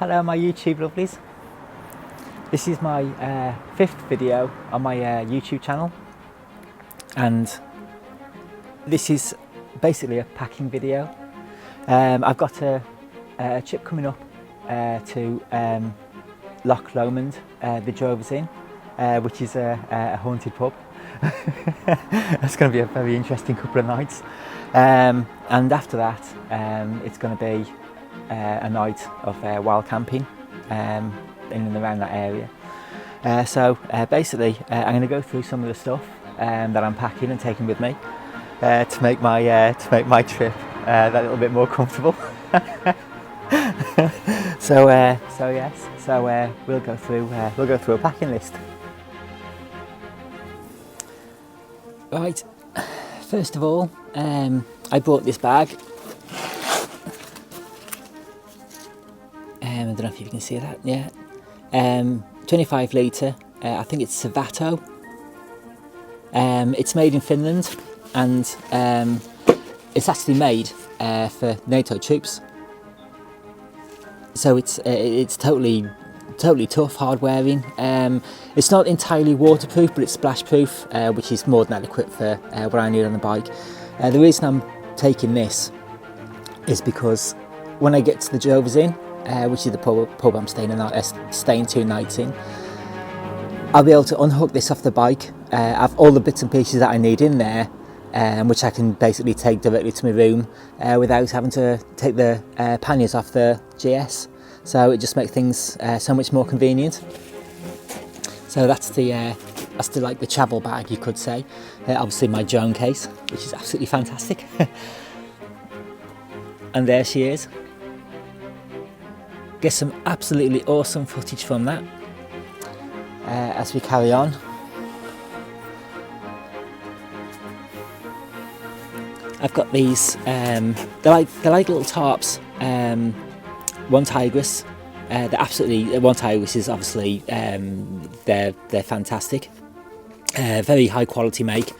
Hello my YouTube lovelies. This is my fifth video on my YouTube channel, and this is basically a packing video. I've got a trip coming up to Loch Lomond, the Drovers Inn, which is a haunted pub. It's going to be a very interesting couple of nights, and after that it's going to be a night of wild camping in and around that area. So basically I'm going to go through some of the stuff that I'm packing and taking with me to make my trip that little bit more comfortable. So we'll go through a packing list. Right, first of all, I bought this bag. I don't know if you can see that. Yeah, 25 litre. I think it's Savato. It's made in Finland, and it's actually made for NATO troops. So it's totally tough, hard wearing. It's not entirely waterproof, but it's splash proof, which is more than adequate for what I need on the bike. The reason I'm taking this is because when I get to the Drovers Inn, which is the pub I'm staying 2 nights in, I'll be able to unhook this off the bike. I have all the bits and pieces that I need in there, which I can basically take directly to my room without having to take the panniers off the GS. So it just makes things so much more convenient. So that's the travel bag, you could say. Obviously my drone case, which is absolutely fantastic. And there she is. Get some absolutely awesome footage from that as we carry on. I've got these, they're like little tarps. One Tigris, one Tigris is obviously they're fantastic, very high quality make.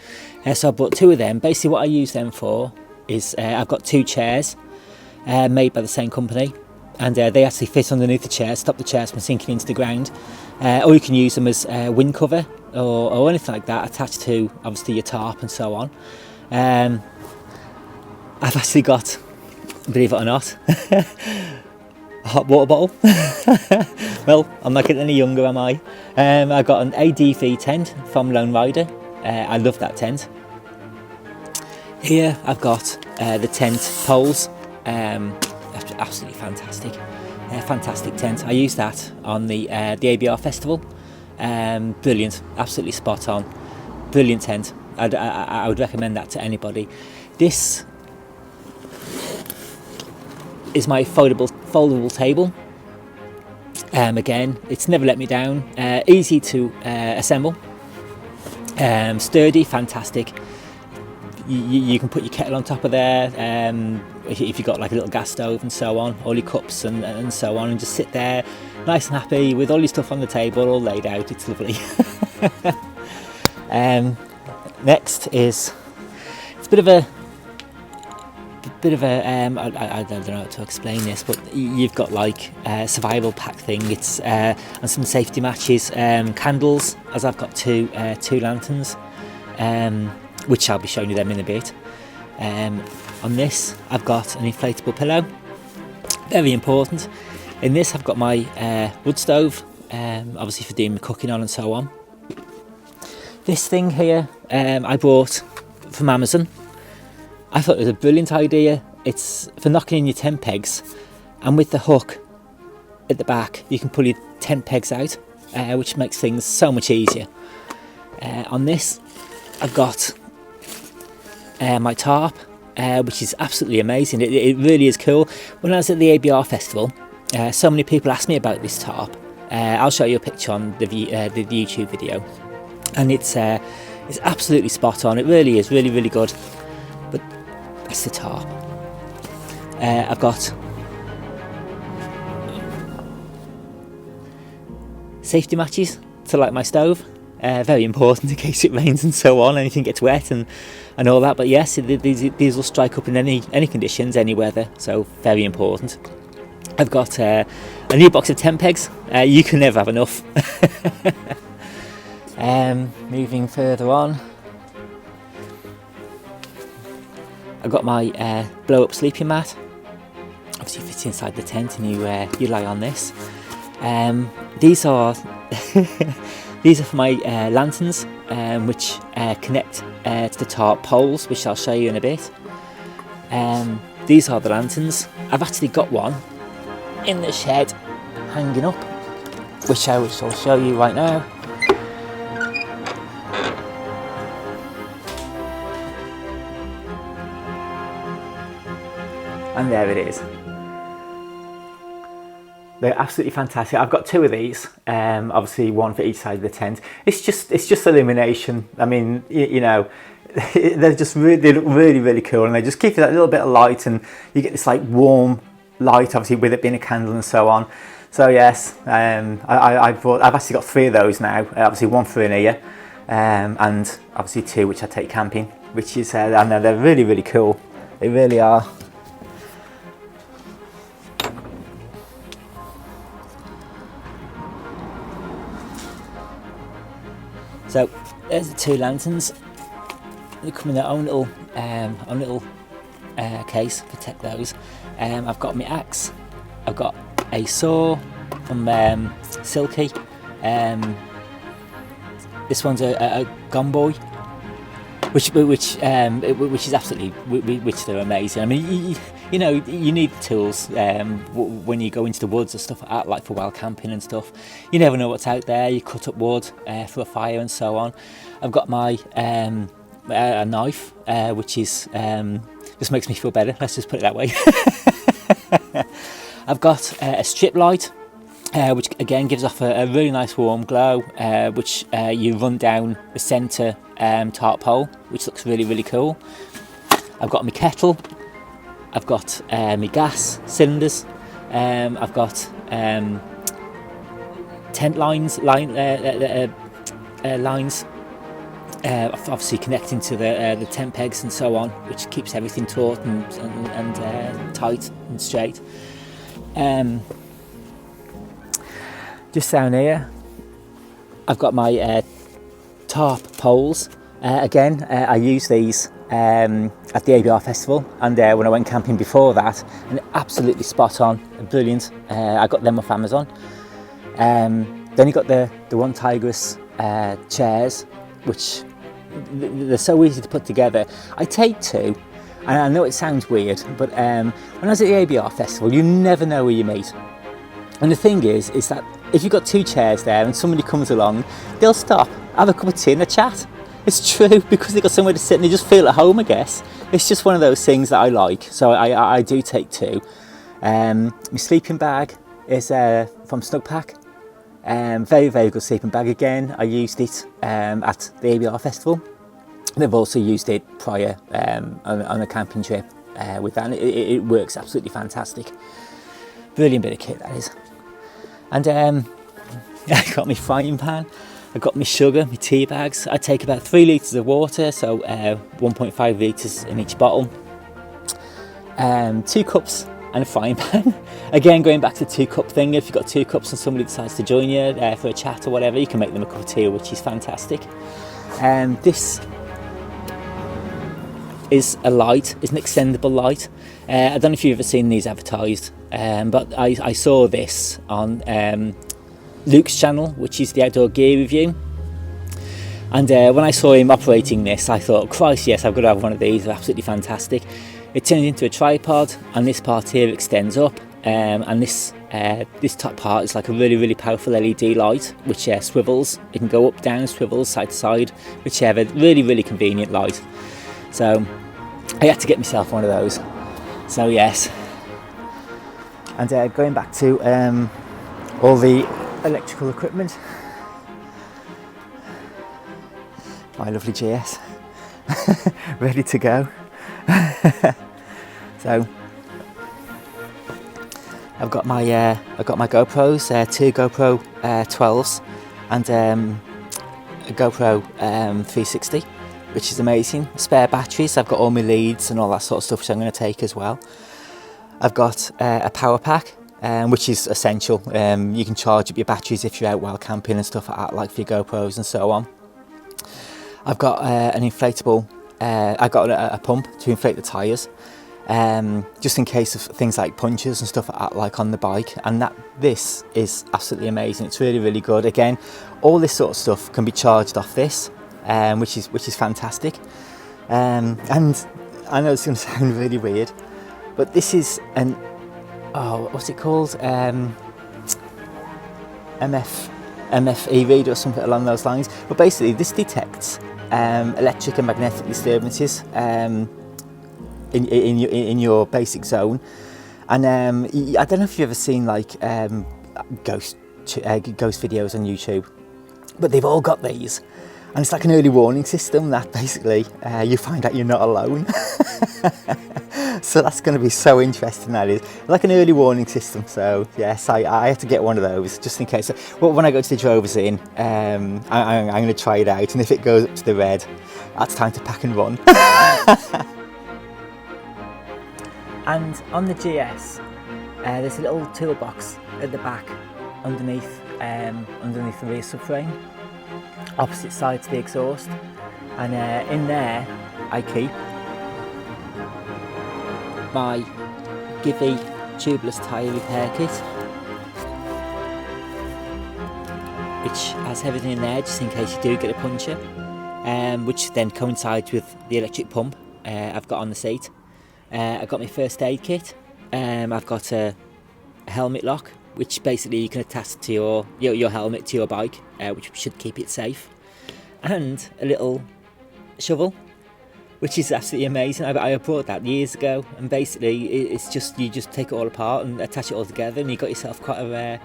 So I bought 2 of them. Basically, what I use them for is I've got 2 chairs made by the same company, and they actually fit underneath the chair, stop the chairs from sinking into the ground. Or you can use them as wind cover or anything like that, attached to obviously your tarp and so on. I've actually got, believe it or not, a hot water bottle. Well, I'm not getting any younger, am I? I got an ADV tent from Lone Rider. I love that tent. Here I've got the tent poles. Absolutely fantastic. Fantastic tent. I used that on the ABR festival. Brilliant, absolutely spot on. Brilliant tent. I would recommend that to anybody. This is my foldable table. Again, it's never let me down. Easy to assemble. Sturdy, fantastic. You can put your kettle on top of there, if you've got like a little gas stove and so on, all your cups and so on, and just sit there nice and happy with all your stuff on the table all laid out. It's lovely. Next is, it's a bit of a I don't know how to explain this, but you've got like a survival pack thing. It's and some safety matches, candles, as I've got two lanterns, which I'll be showing you them in a bit. On this I've got an inflatable pillow, very important. In this I've got my wood stove, obviously for doing my cooking on and so on. This thing here I bought from Amazon. I thought it was a brilliant idea. It's for knocking in your tent pegs, and with the hook at the back you can pull your tent pegs out, which makes things so much easier. On this I've got my tarp, which is absolutely amazing. It really is cool. When I was at the ABR festival, so many people asked me about this tarp. I'll show you a picture on the YouTube video, and it's absolutely spot on. It really is really good. But that's the tarp. I've got safety matches to light my stove. Very important in case it rains and so on, anything gets wet and all that. But yes, these will strike up in any conditions, any weather, so very important. I've got a new box of tent pegs. You can never have enough. Moving further on, I've got my blow up sleeping mat. Obviously fits inside the tent and you lie on this. These are these are for my lanterns, which connect to the tarp poles, which I'll show you in a bit. These are the lanterns. I've actually got one in the shed hanging up, which I will show you right now. And there it is. They're absolutely fantastic. I've got two of these, obviously one for each side of the tent. It's just illumination. I mean, you know, they're just they look really cool, and they just give you that little bit of light, and you get this like warm light, obviously with it being a candle and so on. So yes, I've actually got 3 of those now. Obviously one for in here, and obviously 2 which I take camping, which is I know they're really cool. They really are. So there's the 2 lanterns. They come in their own little case. Protect those. I've got my axe. I've got a saw from Silky. This one's a gomboy, which is absolutely, which they're amazing. I mean, you know, you need tools when you go into the woods and stuff like that, like for wild camping and stuff. You never know what's out there. You cut up wood for a fire and so on. I've got my a knife, which is just makes me feel better. Let's just put it that way. I've got a strip light, which again gives off a really nice warm glow, which you run down the centre tarp pole, which looks really cool. I've got my kettle. I've got my gas cylinders. I've got tent lines, obviously connecting to the tent pegs and so on, which keeps everything taut and tight and straight. Just down here, I've got my tarp poles. Again, I use these at the ABR festival, and when I went camping before that, and absolutely spot on, brilliant. I got them off Amazon. Then you got the One Tigress chairs, which they're so easy to put together. I take 2, and I know it sounds weird, but when I was at the ABR festival, you never know who you meet. And the thing is that if you've got 2 chairs there and somebody comes along, they'll stop, have a cup of tea and a chat. It's true, because they've got somewhere to sit and they just feel at home, I guess. It's just one of those things that I like, so I do take 2. My sleeping bag is from Snugpack. Very good sleeping bag again. I used it at the ABR festival. They've also used it prior on a camping trip with that, and it works absolutely fantastic. Brilliant bit of kit, that is. And I got my frying pan. I've got my sugar, my tea bags. I take about 3 litres of water, so 1.5 litres in each bottle. 2 cups and a frying pan. Again, going back to the 2-cup thing, if you've got 2 cups and somebody decides to join you for a chat or whatever, you can make them a cup of tea, which is fantastic. This is a light, it's an extendable light. I don't know if you've ever seen these advertised, but I saw this on Luke's channel, which is the Outdoor Gear Review, and when I saw him operating this, I thought, Christ, yes, I've got to have one of these. They're absolutely fantastic. It turns into a tripod, and this part here extends up, and this top part is like a really powerful LED light, which swivels. It can go up, down, swivels, side to side, whichever. Really convenient light. So I had to get myself one of those. So yes, and going back to all the electrical equipment, my lovely GS ready to go. So I've got my GoPros, 2 GoPro 12s and a GoPro 360, which is amazing. Spare batteries. I've got all my leads and all that sort of stuff, which I'm going to take as well. I've got a power pack, which is essential. You can charge up your batteries if you're out while camping and stuff like that, like for your GoPros and so on. I've got an inflatable, I got a pump to inflate the tyres, just in case of things like punctures and stuff like that, like on the bike. And this is absolutely amazing. It's really, really good. Again, all this sort of stuff can be charged off this, which is fantastic. And I know it's going to sound really weird, but this is an, what's it called? MFE reader or something along those lines. But basically, this detects electric and magnetic disturbances in your basic zone. And I don't know if you've ever seen like ghost videos on YouTube, but they've all got these, and it's like an early warning system that basically you find out you're not alone. So that's going to be so interesting, that is. Like an early warning system. So yes, I have to get one of those just in case. Well, when I go to the Drovers Inn, I'm going to try it out, and if it goes up to the red, that's time to pack and run. And on the GS, there's a little toolbox at the back underneath the rear subframe, opposite side to the exhaust, and in there I keep my Givey tubeless tyre repair kit, which has everything in there just in case you do get a puncture, which then coincides with the electric pump I've got on the seat. I've got my first aid kit. I've got a helmet lock, which basically you can attach to your helmet to your bike, which should keep it safe, and a little shovel, which is absolutely amazing. I bought that years ago, and basically it's just, you just take it all apart and attach it all together, and you got yourself quite a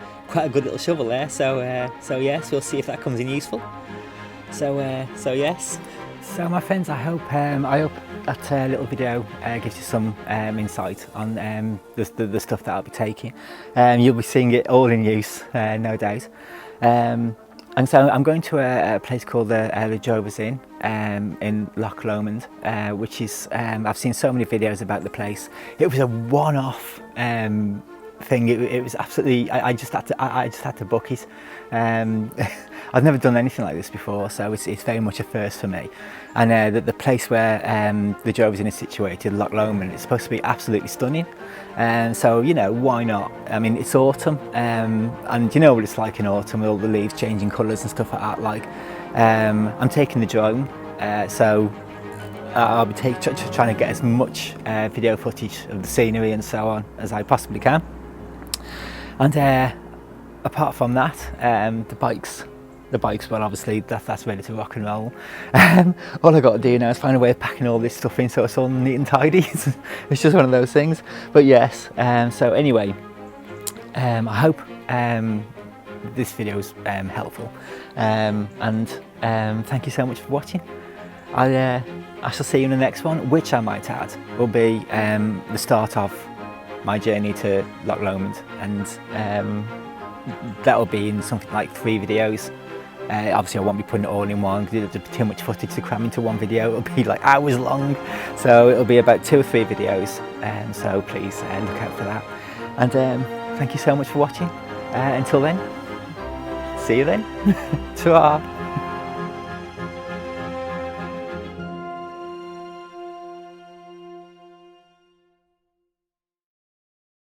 good little shovel there. So yes, we'll see if that comes in useful. So yes. So my friends, I hope that little video gives you some insight on the stuff that I'll be taking. You'll be seeing it all in use, no doubt. And so I'm going to a place called the Drovers Inn in Loch Lomond, which is, I've seen so many videos about the place. It was a one-off thing. It was absolutely, I just had to book it. I've never done anything like this before, so it's very much a first for me. And the place where the Drovers Inn is situated, Loch Lomond, it's supposed to be absolutely stunning. So, you know, why not? I mean, it's autumn, and you know what it's like in autumn with all the leaves changing colours and stuff like that. Like, I'm taking the drone, so I'll be trying to get as much video footage of the scenery and so on as I possibly can. And apart from that, the bikes, well, obviously that's ready to rock and roll. All I got to do now is find a way of packing all this stuff in so it's all neat and tidy. It's just one of those things. But yes, so anyway, I hope this video is helpful, and thank you so much for watching. I shall see you in the next one, which I might add will be the start of my journey to Loch Lomond, and that will be in something like 3 videos. Obviously I won't be putting it all in one because there'll be too much footage to cram into one video. It'll be like hours long, so it'll be about 2 or 3 videos, so please look out for that. And thank you so much for watching. Until then, see you then. Ta-ra.